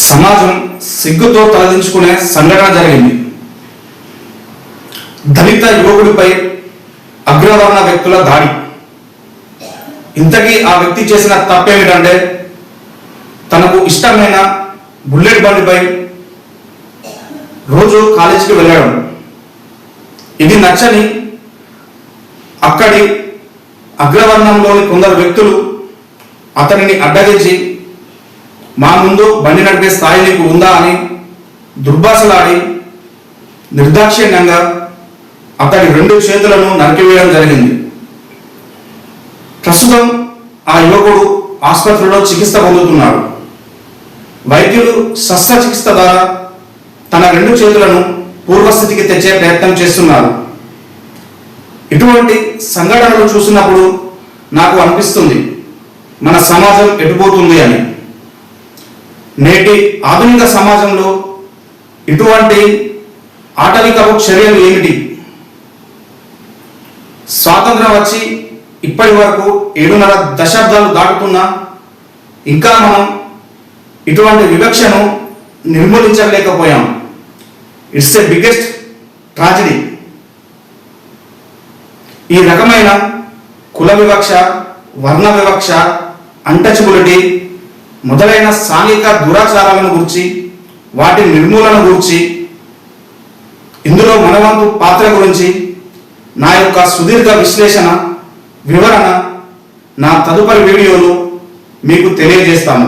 సమాజం సిగ్గుతో తలదించుకునే సంఘటన జరిగింది. దళిత యువకుడిపై అగ్రవర్ణ వ్యక్తుల దాడి. ఇంతకీ ఆ వ్యక్తి చేసిన తప్పేమిటంటే తనకు ఇష్టమైన బుల్లెట్ బండిపై రోజు కాలేజీకి వెళ్ళడం. ఇది నచ్చని అక్కడి అగ్రవర్ణంలోని కొందరు వ్యక్తులు అతనిని అడ్డగించి మా ముందు బండి నడిపే స్థాయి నీకు ఉందా అని దుర్భాషలాడి నిర్దాక్షిణ్యంగా అతడి 2 చేతులను నరికివేయడం జరిగింది. ప్రస్తుతం ఆ యువకుడు ఆసుపత్రిలో చికిత్స పొందుతున్నాడు. వైద్యులు శస్త్రచికిత్స ద్వారా తన 2 చేతులను పూర్వస్థితికి తెచ్చే ప్రయత్నం చేస్తున్నారు. ఇటువంటి సంఘటనలు చూసినప్పుడు నాకు అనిపిస్తుంది మన సమాజం ఎటుపోతుంది అని. నేటి ఆధునిక సమాజంలో ఇటువంటి ఆటవికపు చర్యలు ఏమిటి? స్వాతంత్రం వచ్చి ఇప్పటి వరకు 7.5 దశాబ్దాలు దాటుతున్నా ఇంకా మనం ఇటువంటి వివక్షను నిర్మూలించలేకపోయాం. It's a biggest tragedy. ఈ రకమైన కుల వివక్ష, వర్ణ వివక్ష, అన్టచబిలిటీ మొదలైన సాంఘిక దురాచారాలను గురించి, వాటి నిర్మూలన గురించి, ఇందులో మనవంతు పాత్ర గురించి నా యొక్క సుదీర్ఘ విశ్లేషణ, వివరణ నా తదుపరి వీడియోలో మీకు తెలియజేస్తాను.